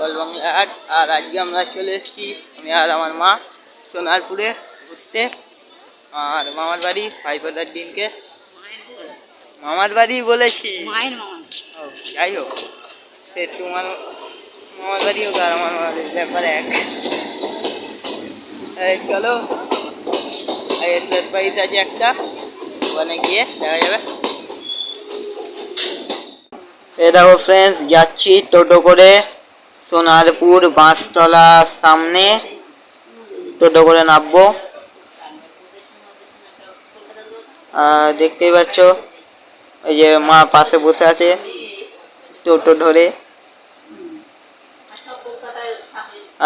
All Bangla art. আর আজকে আমরা চলে এসেছি আমি আর আমার মা সোনারপুরে ঘুরতে। আর মামার বাড়ি ভাইফোঁটার দিনকে মামার বাড়ি বলেছি, মায়ের মামা। ও যাই হোক, সে তোমার মামার বাড়ি হোক আর আমার মামার ব্যাপারে এক। চলো, সারপ্রাইজ আছে একটা, ওখানে গিয়ে দেখা যাবে। দেখো ফ্রেন্ডস, যাচ্ছি টোটো করে সোনারপুর বাঁশতলার সামনে। টোটো করে নামবো। দেখতেই পাচ্ছ এই যে মা পাশে বসে আছে টোটো ধরে।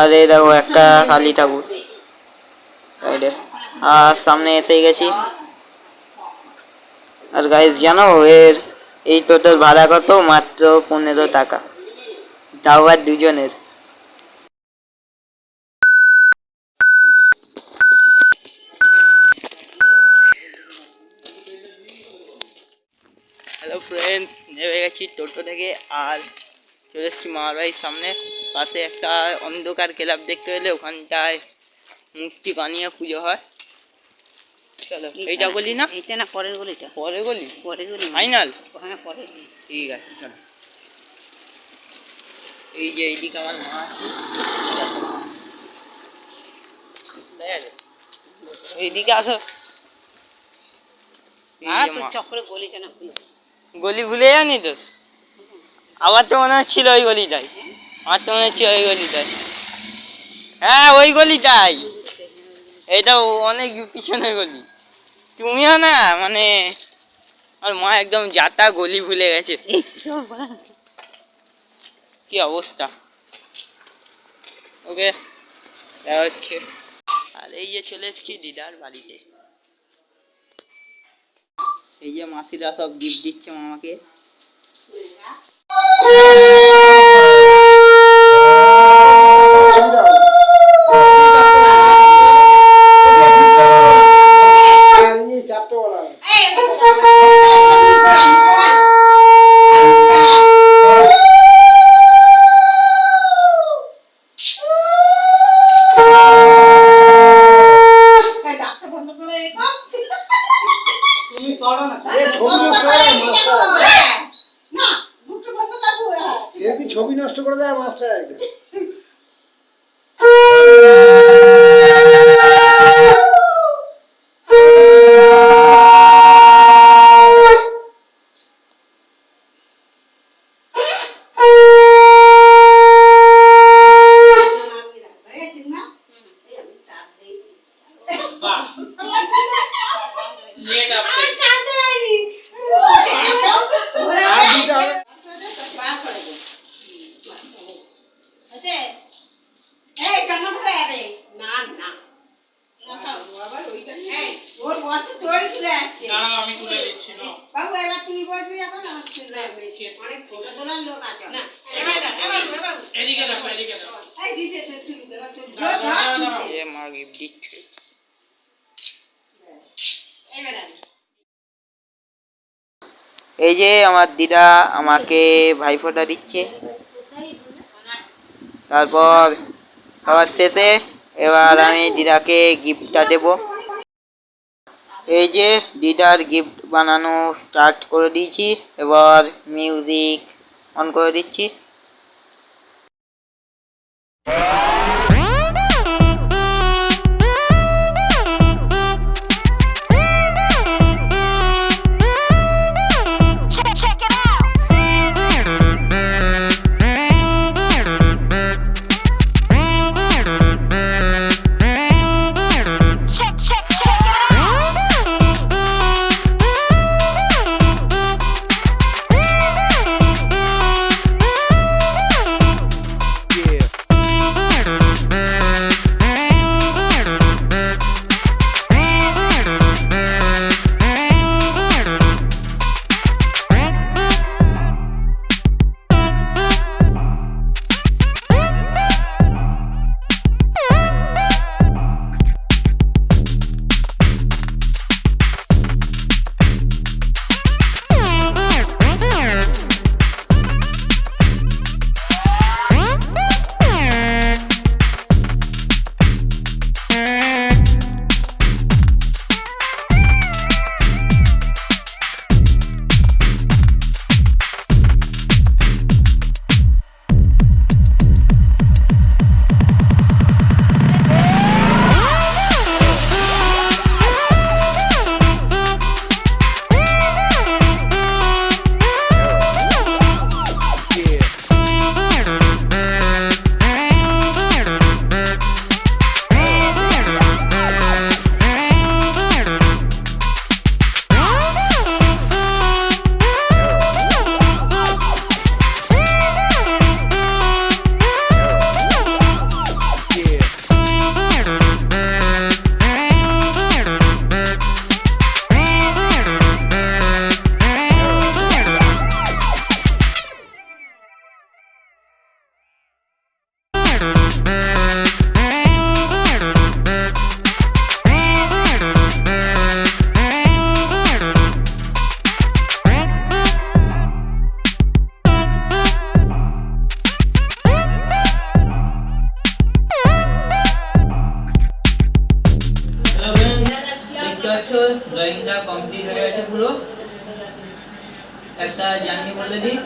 আর এই দেখো একটা কালী ঠাকুর, আর সামনে এসে গেছি। আর গাইস জানো এই টোটোর ভাড়া কত? মাত্র 15 টাকা, তাও আর দুজনের। হ্যালো ফ্রেন্ডস, নেমে গেছি টোটো থেকে আর চলে এসেছি মামার বাড়ির সামনে। পাশে একটা অন্ধকার ক্লাব দেখতে পেলে, ওখানটায় মূর্তি বানিয়ে পুজো হয়। চলো, এইটা বলি না, এইটা না পরের গলিটা, পরের গলি, পরের গলি ফাইনাল। হ্যাঁ পরের গলি, ঠিক আছে চলো। এই যে এইদিকে আমার মা আছে, এইদিকে আসো। চক্রে গলিটা না খুলে গলি ভুলে জানি তো, আমার তো মনে হচ্ছিল ওই গলিটাই, আমার তো মনে হচ্ছে ওই গলিটাই। হ্যাঁ ওই গলিটাই, এটা অনেক পিছনের গলি। তুমিও না মানে আর মা একদম যাতা গলি ভুলে গেছে, কি অবস্থা। ওকে দেখা হচ্ছে। আর এই যে চলে এসেছি দিদার বাড়িতে। এই যে মাসিরা সব গিফট দিচ্ছে মামাকে। ছবি নষ্ট করে দেয় মাস্টার একদম। এই যে আমার দিদা আমাকে ভাইফোঁটা দিচ্ছে। তারপর খাবার শেষে এবার আমি দিদাকে গিফটটা দেব। এই যে দিদার গিফট বানানো স্টার্ট করে দিয়েছি, এবার মিউজিক অন করে দিচ্ছি। ড্রয়িংটা কমপ্লিট হয়ে গেছে পুরো। একটা জার্নি বলে দিই,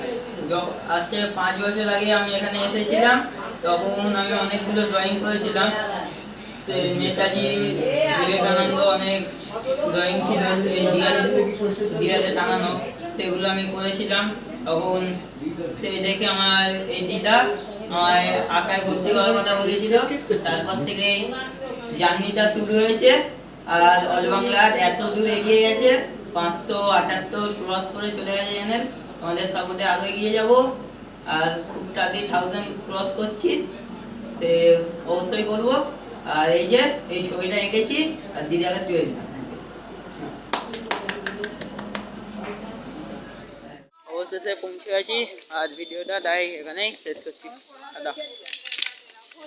আজকে 5 বছর আগে আমি এখানে এসেছিলাম, তখন আমি অনেকগুলো ড্রয়িং করেছিলাম। নেতাজি, বিবেকানন্দ অনেক ড্রয়িং ছিল সেই দিয়ালে টাঙানো, সেগুলো আমি করেছিলাম। তখন সেই দেখে আমার এই দিদা আমায় আঁকায় ভর্তি হওয়ার কথা বলেছিল। তারপর থেকে জার্নিটা শুরু হয়েছে। আর অল বাংলার এত দূর এগিয়ে গেছে, 578 ক্রস করে চলে গেছে চ্যানেল। আমাদের সাপোর্টে আরও এগিয়ে যাব, আর খুব তাড়াতাড়ি 1000 ক্রস করছি, সে অবশ্যই করবো। আর এই যে এই ছবিটা এঁকেছি আর দিদাকে তৈরি অবশেষে পৌঁছে গেছি। আর ভিডিওটা তাই এখানেই শেষ করছি। দাদা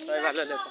সবাই ভালো দেখো।